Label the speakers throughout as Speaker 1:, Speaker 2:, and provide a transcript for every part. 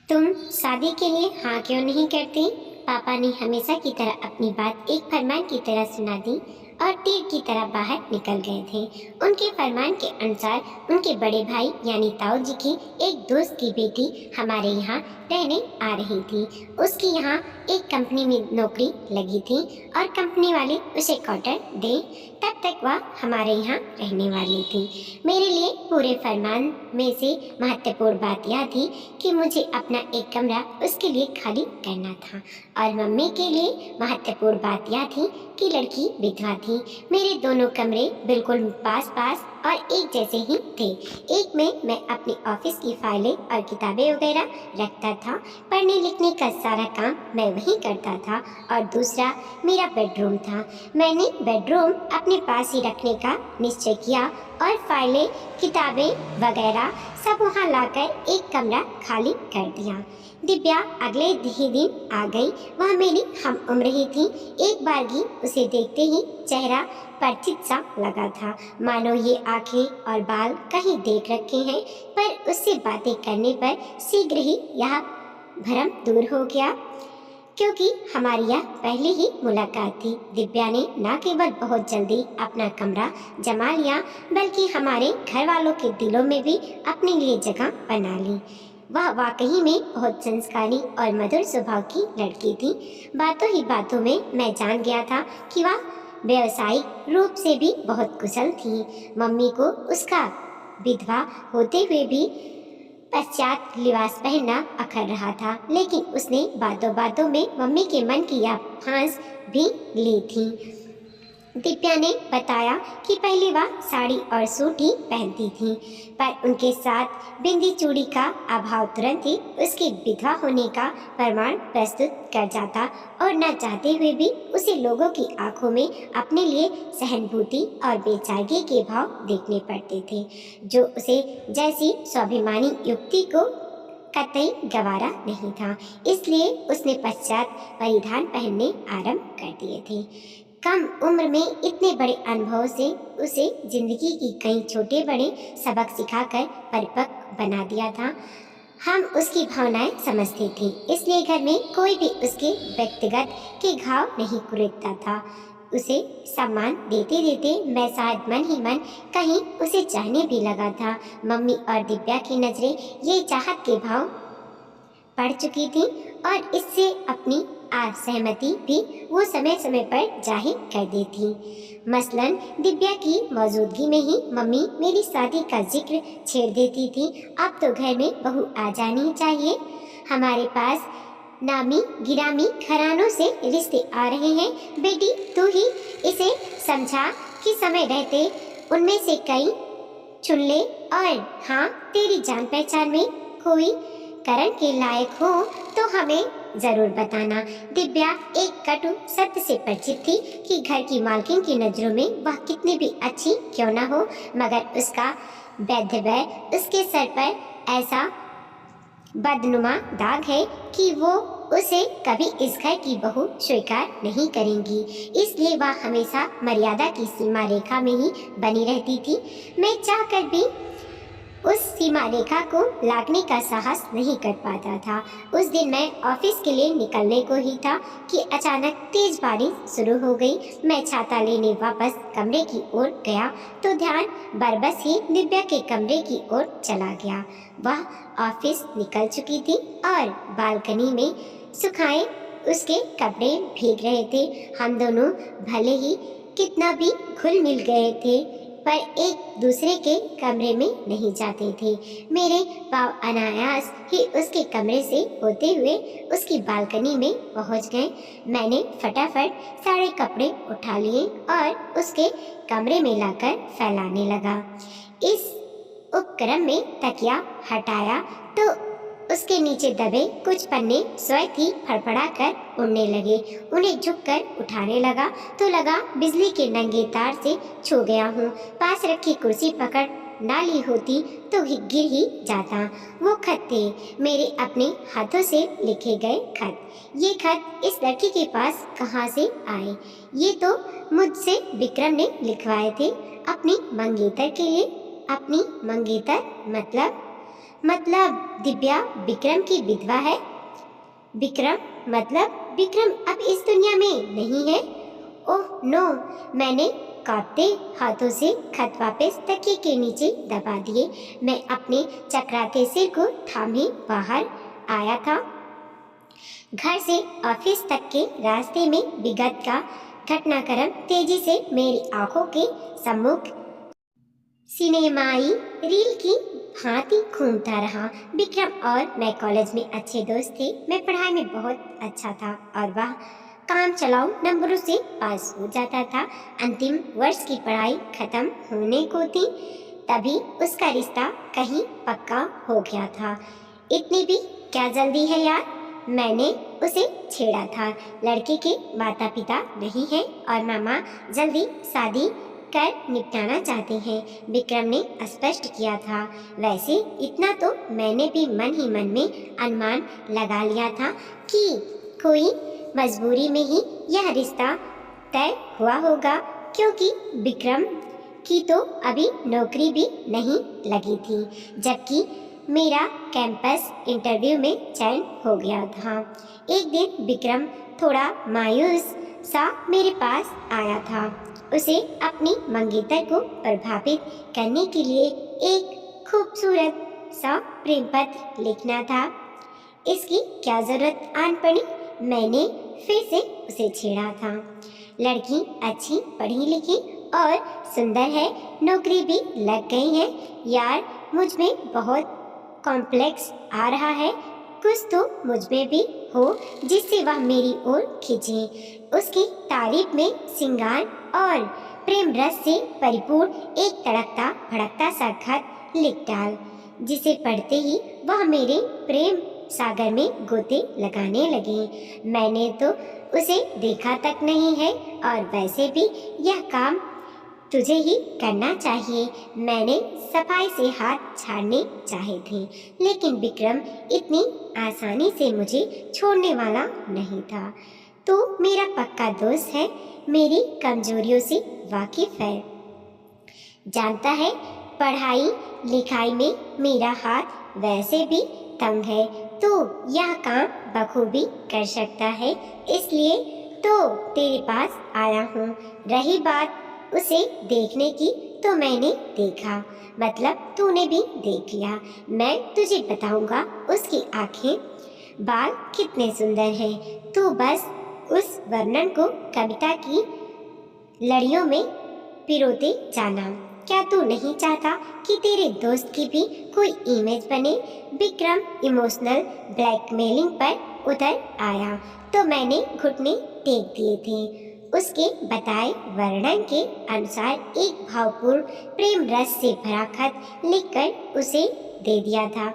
Speaker 1: तुम शादी के लिए हाँ क्यों नहीं करती? पापा ने हमेशा की तरह अपनी बात एक फरमान की तरह सुना दी और तीर की तरह बाहर निकल गए थे। उनके फरमान के अनुसार उनके बड़े भाई यानी ताऊ जी की एक दोस्त की बेटी हमारे यहाँ रहने आ रही थी। उसकी यहाँ एक कंपनी में नौकरी लगी थी और कंपनी वाले उसे क्वार्टर दे, तब तक वह हमारे यहाँ रहने वाली थी। मेरे लिए पूरे फरमान में से महत्वपूर्ण बात यह थी कि मुझे अपना एक कमरा उसके लिए खाली करना था और मम्मी के लिए महत्वपूर्ण बात यह थी कि लड़की विधवा थी। मेरे दोनों कमरे बिल्कुल पास पास और एक जैसे ही थे। एक में मैं अपनी ऑफिस की फाइलें और किताबें वगैरह रखता था, पढ़ने लिखने का सारा काम मैं वहीं करता था, और दूसरा मेरा बेडरूम था। मैंने बेडरूम अपने पास ही रखने का निश्चय किया और फाइलें किताबें वगैरह सब वहाँ लाकर एक कमरा खाली कर दिया। दिव्या अगले ही दिन आ गई। वह मेरी हम उम्र ही थी। एक बारगी उसे देखते ही चेहरा परिचित सा लगा था, मानो ये आंखें और बाल कहीं देख रखे हैं। पर उससे बातें करने पर शीघ्र ही यह भ्रम दूर हो गया, क्योंकि हमारी यह पहली ही मुलाकात थी। दिव्या ने न केवल बहुत जल्दी अपना कमरा जमा लिया, बल्कि हमारे घर वालों के दिलों में भी अपने लिए जगह बना ली। वह वाकई में बहुत संस्कारी और मधुर स्वभाव की लड़की थी। बातों ही बातों में मैं जान गया था कि वह व्यावसायिक रूप से भी बहुत कुशल थी। मम्मी को उसका विधवा होते हुए भी पश्चात लिबास पहनना अखर रहा था, लेकिन उसने बातों बातों में मम्मी के मन की यह फांस भी ली थी। दिव्या ने बताया कि पहले वह साड़ी और सूट ही पहनती थी, पर उनके साथ बिंदी चूड़ी का अभाव तुरंत ही उसकी विधवा होने का प्रमाण प्रस्तुत कर जाता, और न चाहते हुए भी उसे लोगों की आंखों में अपने लिए सहानुभूति और बेचारगी के भाव देखने पड़ते थे, जो उसे जैसी स्वाभिमानी युक्ति को कतई गवारा नहीं था। इसलिए उसने पश्चात परिधान पहनने आरंभ कर दिए थे। कम उम्र में इतने बड़े अनुभव से उसे जिंदगी की कई छोटे बड़े सबक सिखाकर परिपक्व बना दिया था। हम उसकी भावनाएं समझते थे, इसलिए घर में कोई भी उसके व्यक्तिगत के घाव नहीं कुरेदता था। उसे सम्मान देते देते मैं शायद मन ही मन कहीं उसे चाहने भी लगा था। मम्मी और दिव्या की नजरें ये चाहत के भाव पढ़ चुकी थी, और इससे अपनी असहमति भी वो समय समय पर जाहिर कर देती। मसलन दिव्या की मौजूदगी में ही मम्मी मेरी शादी का जिक्र छेड़ देती थी। अब तो घर में बहू आ जानी चाहिए, हमारे पास नामी गिरामी घरानों से रिश्ते आ रहे हैं, बेटी तू ही इसे समझा कि समय रहते उनमें से कई चुन ले, और हाँ तेरी जान पहचान में कोई करण के लायक हो तो हमें जरूर बताना। दिव्या एक कटु सत्य से परिचित थी कि घर की मालकिन की नजरों में वह कितनी भी अच्छी क्यों न हो, मगर उसका वैधव्य उसके सर पर ऐसा बदनुमा दाग है कि वो उसे कभी इस घर की बहू स्वीकार नहीं करेंगी। इसलिए वह हमेशा मर्यादा की सीमा रेखा में ही बनी रहती थी। मैं चाहकर भी उस सीमा रेखा को लांघने का साहस नहीं कर पाता था। उस दिन मैं ऑफिस के लिए निकलने को ही था कि अचानक तेज बारिश शुरू हो गई। मैं छाता लेने वापस कमरे की ओर गया तो ध्यान बरबस ही दिव्या के कमरे की ओर चला गया। वह ऑफिस निकल चुकी थी और बालकनी में सुखाए उसके कपड़े भीग रहे थे। हम दोनों भले ही कितना भी घुल मिल गए थे, पर एक दूसरे के कमरे में नहीं जाते थे। मेरे पाँव अनायास ही उसके कमरे से होते हुए उसकी बालकनी में पहुंच गए। मैंने फटाफट सारे कपड़े उठा लिए और उसके कमरे में लाकर फैलाने लगा। इस उपक्रम में तकिया हटाया तो उसके नीचे दबे कुछ पन्ने स्वयं ही फड़फड़ा कर उड़ने लगे। उन्हें झुककर उठाने लगा तो लगा बिजली के नंगे तार से छू गया हूँ। पास रखी कुर्सी पकड़ ना ली होती तो गिर ही जाता। वो खत थे, मेरे अपने हाथों से लिखे गए खत। ये खत इस लड़की के पास कहाँ से आए? ये तो मुझसे विक्रम ने लिखवाए थे अपनी मंगेतर के लिए। अपनी मंगेतर मतलब? मतलब दिव्या विक्रम की विधवा है? विक्रम? मतलब विक्रम अब इस दुनिया में नहीं है? Oh no! मैंने कांपते हाथों से खत वापस तकिए के नीचे दबा दिए। मैं अपने चकराते सिर को थामे बाहर आया था। घर से ऑफिस तक के रास्ते में विगत का घटनाक्रम तेजी से मेरी आंखों के सम्मुख सिनेमाई रील की भांति घूमता रहा। विक्रम और मैं कॉलेज में अच्छे दोस्त थे। मैं पढ़ाई में बहुत अच्छा था और वह काम चलाऊ नंबरों से पास हो जाता था। अंतिम वर्ष की पढ़ाई खत्म होने को थी, तभी उसका रिश्ता कहीं पक्का हो गया था। इतनी भी क्या जल्दी है यार? मैंने उसे छेड़ा था। लड़के के माता पिता नहीं हैं और मामा जल्दी शादी कर निपटाना चाहते हैं, विक्रम ने स्पष्ट किया था। वैसे इतना तो मैंने भी मन ही मन में अनुमान लगा लिया था कि कोई मजबूरी में ही यह रिश्ता तय हुआ होगा, क्योंकि विक्रम की तो अभी नौकरी भी नहीं लगी थी, जबकि मेरा कैंपस इंटरव्यू में चयन हो गया था। एक दिन विक्रम थोड़ा मायूस सा मेरे पास आया था। उसे अपनी मंगेतर को प्रभावित करने के लिए एक खूबसूरत सा प्रेम पत्र लिखना था। इसकी क्या जरूरत आन पड़ी? मैंने फिर से उसे छेड़ा था। लड़की अच्छी पढ़ी लिखी और सुंदर है, नौकरी भी लग गई है। यार मुझ में बहुत कॉम्प्लेक्स आ रहा है, कुछ तो मुझ में भी हो जिससे वह मेरी ओर खींचे। उसकी तारीफ में सिंगार और प्रेम रस से परिपूर्ण एक तड़कता भड़कता सा खत लिख डाल, जिसे पढ़ते ही वह मेरे प्रेम सागर में गोते लगाने लगे। मैंने तो उसे देखा तक नहीं है और वैसे भी यह काम तुझे ही करना चाहिए। मैंने सफाई से हाथ छाड़ने चाहे थे, लेकिन विक्रम इतनी आसानी से मुझे छोड़ने वाला नहीं था। तो मेरा पक्का दोस्त है, मेरी कमजोरियों से वाकिफ है, जानता है पढ़ाई लिखाई में मेरा हाथ वैसे भी तंग है, तो यह काम बखूबी कर सकता है, इसलिए तो तेरे पास आया हूँ। रही बात उसे देखने की, तो मैंने देखा, मतलब तूने भी देख लिया। मैं तुझे बताऊंगा उसकी आंखें, बाल कितने सुंदर हैं। तू बस उस वर्णन को कविता की लड़ियों में पिरोते जाना। क्या तू नहीं चाहता कि तेरे दोस्त की भी कोई इमेज बने? विक्रम इमोशनल ब्लैकमेलिंग पर उतर आया तो मैंने घुटने टेक दिए थे। उसके बताए वर्णन के अनुसार एक भावपूर्ण प्रेम रस से भरा खत लिखकर उसे दे दिया था।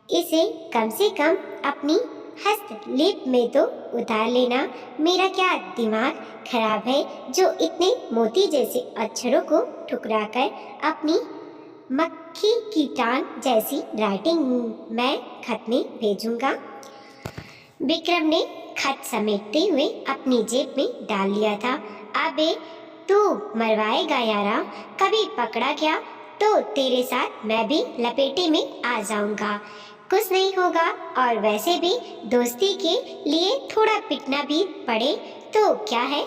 Speaker 1: इसे कम से कम अपनी हस्तलेख में तो उतार लेना। मेरा क्या दिमाग खराब है जो इतने मोती जैसे अक्षरों को ठुकराकर अपनी मक्खी की टांग जैसी राइटिंग मैं खत में भेजूंगा। विक्रम ने खत समेटते हुए अपनी जेब में डाल लिया था। अबे तू मरवाएगा यारा, कभी पकड़ा गया तो तेरे साथ मैं भी लपेटे में आ जाऊंगा। कुछ नहीं होगा, और वैसे भी दोस्ती के लिए थोड़ा पिटना भी पड़े तो क्या है।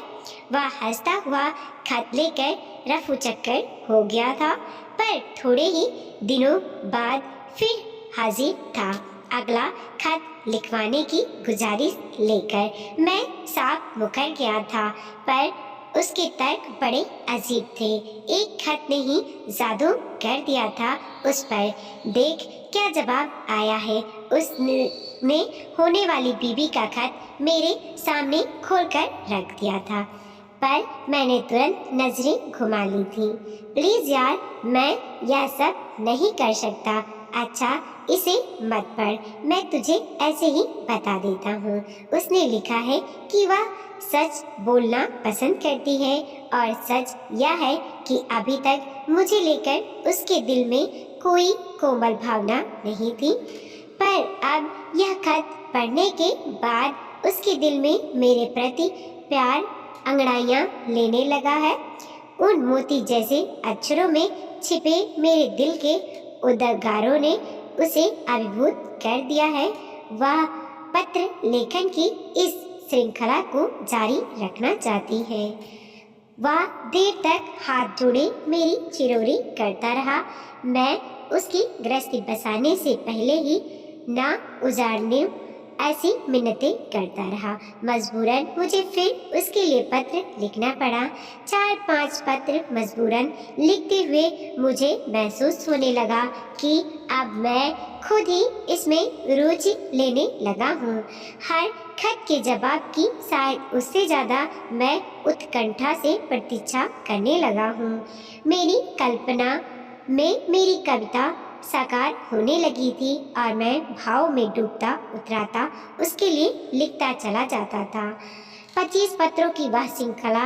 Speaker 1: वह हंसता हुआ खत लेकर रफू चक्कर हो गया था, पर थोड़े ही दिनों बाद फिर हाजिर था अगला खत लिखवाने की गुजारिश लेकर। मैं साफ मुकर गया था, पर उसके तर्क बड़े अजीब थे। एक खत ने ही जादू कर दिया था उस पर। देख क्या जवाब आया है। उसने होने वाली बीवी का खत मेरे सामने खोलकर रख दिया था, पर मैंने तुरंत नजरें घुमा ली थी। प्लीज यार, मैं यह सब नहीं कर सकता। अच्छा इसे मत पढ़, मैं तुझे ऐसे ही बता देता हूँ। उसने लिखा है कि वह सच बोलना पसंद करती है, और सच यह है कि अभी तक मुझे लेकर उसके दिल में कोई कोमल भावना नहीं थी, पर अब यह खत पढ़ने के बाद उसके दिल में मेरे प्रति प्यार अंगड़ाइयाँ लेने लगा है। उन मोती जैसे अक्षरों में छिपे मेरे दिल के उद्गारों ने उसे अभिभूत कर दिया है। वह पत्र लेखन की इस श्रृंखला को जारी रखना चाहती है। वह देर तक हाथ जोड़े मेरी चिरौरी करता रहा। मैं उसकी गृहस्थी बसाने से पहले ही ना उजाड़ने ऐसी मिन्नतें करता रहा। मजबूरन मुझे फिर उसके लिए पत्र लिखना पड़ा। 4-5 पत्र मजबूरन लिखते हुए मुझे महसूस होने लगा कि अब मैं खुद ही इसमें रुचि लेने लगा हूँ। हर खत के जवाब की शायद उससे ज़्यादा मैं उत्कंठा से प्रतीक्षा करने लगा हूँ। मेरी कल्पना में मेरी कविता साकार होने लगी थी और मैं भाव में डूबता उतराता उसके लिए लिखता चला जाता था। 25 पत्रों की वह श्रृंखला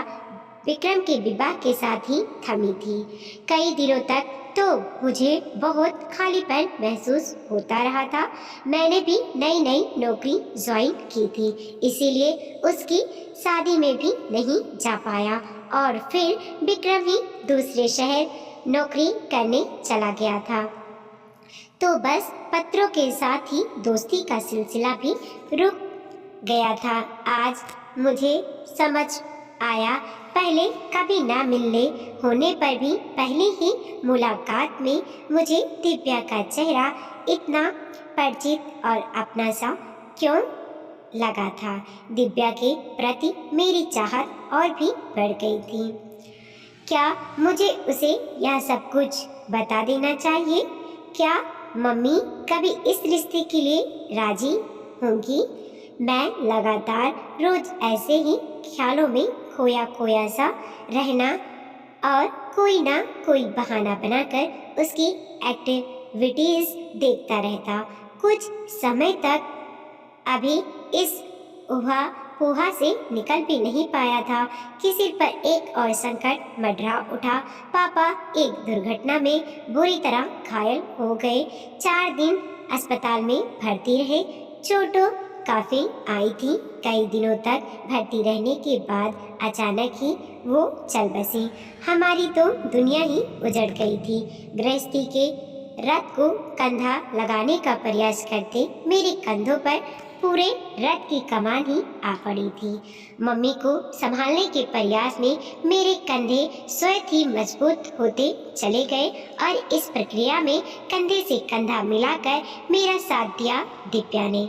Speaker 1: विक्रम के विवाह के साथ ही थमी थी। कई दिनों तक तो मुझे बहुत खालीपन महसूस होता रहा था। मैंने भी नई नई नौकरी ज्वाइन की थी, इसीलिए उसकी शादी में भी नहीं जा पाया और फिर विक्रम ही दूसरे शहर नौकरी करने चला गया था। तो बस पत्रों के साथ ही दोस्ती का सिलसिला भी रुक गया था। आज मुझे समझ आया, पहले कभी ना मिलने होने पर भी पहली ही मुलाकात में मुझे दिव्या का चेहरा इतना परिचित और अपना सा क्यों लगा था। दिव्या के प्रति मेरी चाहत और भी बढ़ गई थी। क्या मुझे उसे यह सब कुछ बता देना चाहिए? क्या मम्मी कभी इस रिश्ते के लिए राजी होंगी? मैं लगातार रोज ऐसे ही ख्यालों में खोया खोया सा रहना और कोई ना कोई बहाना बनाकर उसकी एक्टिविटीज देखता रहता। कुछ समय तक अभी इस उहा पोहा से निकल भी नहीं पाया था कि सिर पर एक और संकट मंडरा उठा। पापा एक दुर्घटना में बुरी तरह घायल हो गए। 4 दिन अस्पताल में भर्ती रहे। चोटों काफी आई थी। कई दिनों तक भर्ती रहने के बाद अचानक ही वो चल बसे। हमारी तो दुनिया ही उजड़ गई थी। गृहस्थी के रथ को कंधा लगाने का प्रयास करते मेरे कंधों पर पूरे रथ की कमान ही आ पड़ी थी। मम्मी को संभालने के प्रयास में मेरे कंधे स्वयं ही मजबूत होते चले गए और इस प्रक्रिया में कंधे से कंधा मिलाकर मेरा साथ दिया दिव्या ने।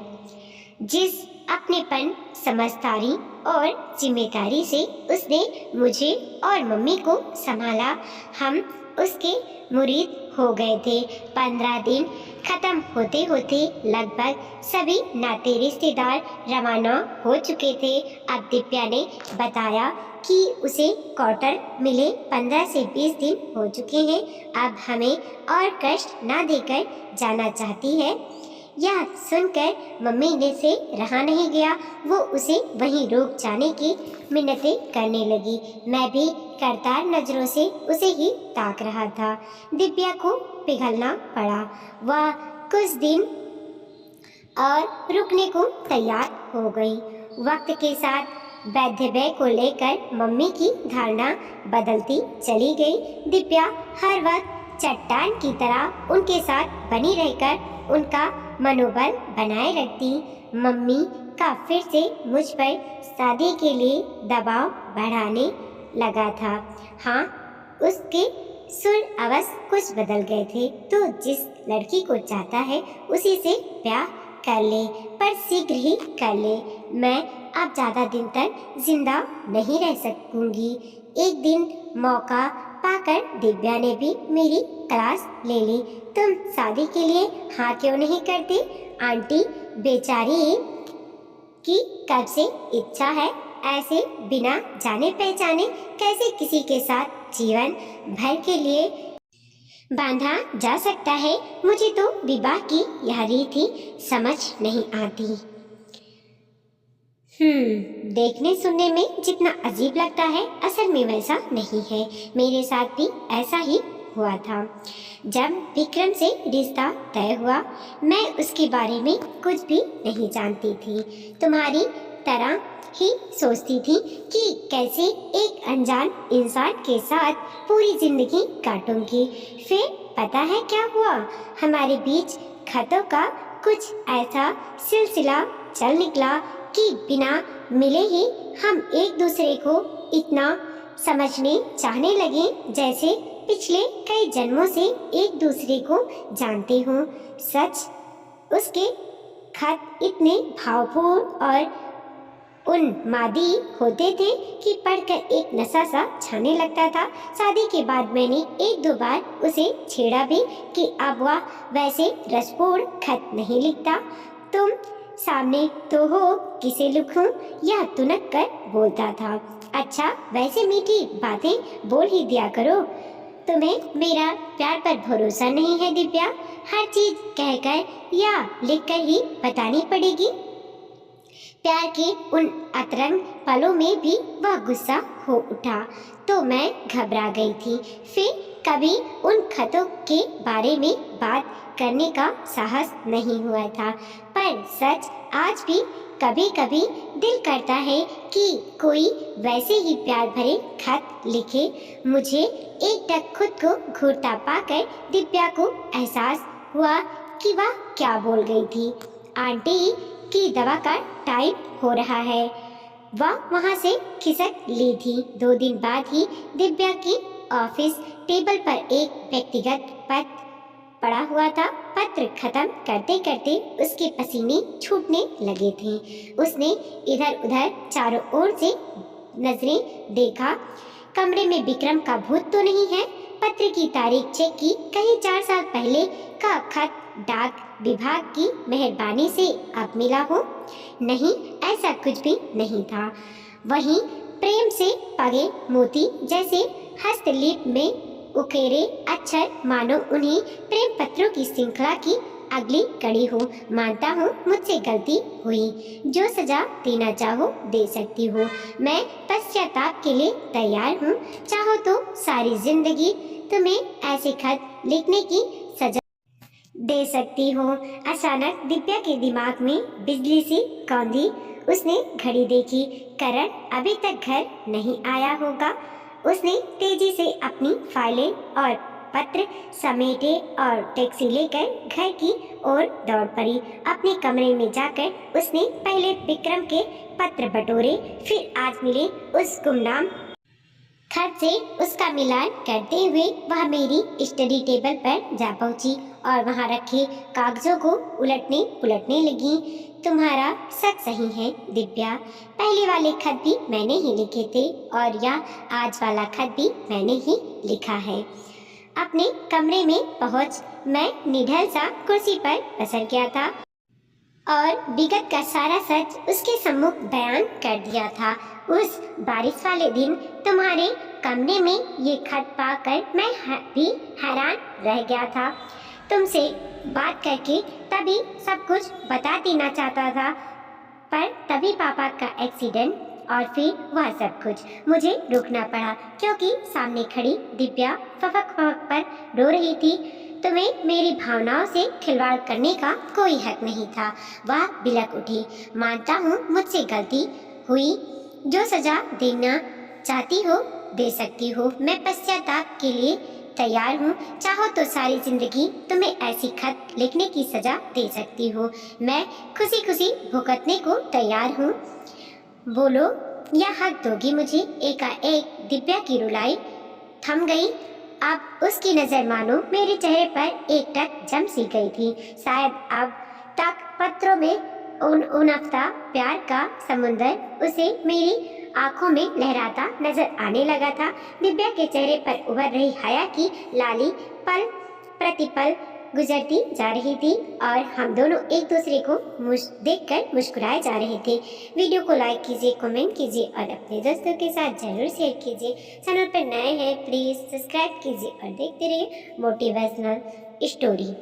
Speaker 1: जिस अपनेपन, समझदारी और जिम्मेदारी से उसने मुझे और मम्मी को संभाला, हम उसके मुरीद हो गए थे। 15 दिन खत्म होते होते लगभग सभी नाते रिश्तेदार रवाना हो चुके थे। अब दिव्या ने बताया कि उसे क्वार्टर मिले 15 से 20 दिन हो चुके हैं। अब हमें और कष्ट ना देकर जाना चाहती है। यह सुनकर मम्मी ने से रहा नहीं गया। वो उसे वहीं रोक जाने की मिन्नतें करने लगी। मैं भी करतार नजरों से उसे ही ताक रहा था। दिव्या को पिघलना पड़ा। वह कुछ दिन और रुकने को तैयार हो गई। वक्त के साथ वैधव्य को लेकर मम्मी की धारणा बदलती चली गई। दिव्या हर वक्त चट्टान की तरह उनके साथ बनी रहकर उनका मनोबल बनाए रखती। मम्मी का फिर से मुझ पर शादी के लिए दबाव बढ़ाने लगा था। हाँ, उसके सुर अवश्य कुछ बदल गए थे। तो जिस लड़की को चाहता है उसी से ब्याह कर ले, पर शीघ्र ही कर ले। मैं अब ज़्यादा दिन तक जिंदा नहीं रह सकूंगी। एक दिन मौका पाकर दिव्या ने भी मेरी क्लास ले ली। तुम शादी के लिए हाँ क्यों नहीं करती? आंटी बेचारी की कब से इच्छा है। ऐसे बिना जाने पहचाने कैसे किसी के साथ जीवन भर के लिए बांधा जा सकता है? मुझे तो विवाह की यह रीत ही समझ नहीं आती। देखने सुनने में जितना अजीब लगता है, असल में वैसा नहीं है। मेरे साथ भी ऐसा ही हुआ था। जब विक्रम से रिश्ता तय हुआ, मैं उसके बारे में कुछ भी नहीं जानती थी। तुम्हारी तरह ही सोचती थी कि कैसे एक अनजान इंसान के साथ पूरी जिंदगी काटूंगी। फिर पता है क्या हुआ? हमारे बीच खतों का कुछ ऐसा सिलसिला चल निकला कि बिना मिले ही हम एक दूसरे को इतना समझने चाहने लगे जैसे पिछले कई जन्मों से एक दूसरे को जानते हों। सच, उसके खत इतने भावपूर्ण और उन्मादी होते थे कि पढ़कर एक नशा सा छाने लगता था। शादी के बाद मैंने एक दो बार उसे छेड़ा भी कि अब वह वैसे रसपूर्ण खत नहीं लिखता। तुम सामने तो हो, किसे लिखूं, यह तुनक कर बोलता था। अच्छा, वैसे मीठी बातें बोल ही दिया करो। तुम्हें मेरा प्यार पर भरोसा नहीं है दिव्या? हर चीज कहकर या लिखकर ही बतानी पड़ेगी। प्यार के उन अतरंग पलों में भी वह गुस्सा हो उठा तो मैं घबरा गई थी। फिर कभी उन खतों के बारे में बात करने का साहस नहीं हुआ था। पर सच, आज भी कभी कभी दिल करता है कि कोई वैसे ही प्यार भरे खत लिखे। मुझे एकटक खुद को घूरता पाकर दिव्या को एहसास हुआ कि वह क्या बोल गई थी। आंटी की दवा का टाइम हो रहा है, वह वहाँ से खिसक ली थी। 2 दिन बाद ही दिव्या की ऑफिस टेबल पर एक व्यक्तिगत पत्र पड़ा हुआ था। पत्र खत्म करते करते उसके पसीने छूटने लगे थे। उसने इधर उधर चारों ओर से नजरें देखा। कमरे में विक्रम का भूत तो नहीं है? पत्र की तारीख चेक की, कहीं 4 साल पहले का खत डाक विभाग की मेहरबानी से अब मिला हो। नहीं, ऐसा कुछ भी नहीं था। वहीं प्रेम से पगे मोती जैसे हस्तलिपि में उकेरे अक्षर, मानो उन्हीं प्रेम पत्रों की श्रृंखला की अगली कड़ी हो। मानता हूँ मुझसे गलती हुई, जो सजा देना चाहो दे सकती हो। मैं पश्चाताप के लिए तैयार हूँ। चाहो तो सारी जिंदगी तुम्हें ऐसे खत लिखने की सजा दे सकती हो। अचानक दिव्या के दिमाग में बिजली सी कौंधी। उसने घड़ी देखी। करण अभी तक घर नहीं आया होगा। उसने तेजी से अपनी फाइलें और पत्र समेटे और टैक्सी लेकर घर की ओर दौड़ पड़ी। अपने कमरे में जाकर उसने पहले विक्रम के पत्र बटोरे, फिर आज मिले उस गुमनाम खत से उसका मिलान करते हुए वह मेरी स्टडी टेबल पर जा पहुंची और वहां रखे कागजों को उलटने पुलटने लगी। तुम्हारा शक सही है दिव्या, पहले वाले खत भी मैंने ही लिखे थे और यह आज वाला खत भी मैंने ही लिखा है। अपने कमरे में पहुंच मैं निढल सा कुर्सी पर पसर गया था और विगत का सारा सच उसके सम्मुख बयान कर दिया था। उस बारिश वाले दिन तुम्हारे कमरे में ये खत पाकर मैं भी हैरान रह गया था। तुमसे बात करके तभी सब कुछ बता देना चाहता था, पर तभी पापा का एक्सीडेंट और फिर वह सब कुछ मुझे रुकना पड़ा क्योंकि सामने खड़ी दिव्या फफक फफक पर रो रही थी। तुम्हें मेरी भावनाओं से खिलवाड़ करने का कोई हक नहीं था। वह बिलक उठी। मानता हूँ मुझसे गलती हुई, जो सजा देना चाहती हो दे सकती हो। मैं पश्चाताप के लिए तैयार हूँ। चाहो तो सारी जिंदगी तुम्हें ऐसी खत लिखने की सजा दे सकती हो। मैं खुशी खुशी भुगतने को तैयार हूँ। बोलो, या हक दोगी मुझे? एकाएक दिव्या की रुलाई थम गई। अब उसकी नजर मानो मेरे चेहरे पर एकटक जम सी गई थी। शायद अब तक पत्रों में उनफता प्यार का समुंदर उसे मेरी आंखों में लहराता नजर आने लगा था। दिव्या के चेहरे पर उभर रही हया की लाली पल प्रतिपल गुजरती जा रही थी और हम दोनों एक दूसरे को देखकर मुस्कुराए जा रहे थे। वीडियो को लाइक कीजिए, कमेंट कीजिए और अपने दोस्तों के साथ जरूर शेयर कीजिए। चैनल पर नए हैं प्लीज़ सब्सक्राइब कीजिए और देखते रहिए मोटिवेशनल स्टोरी।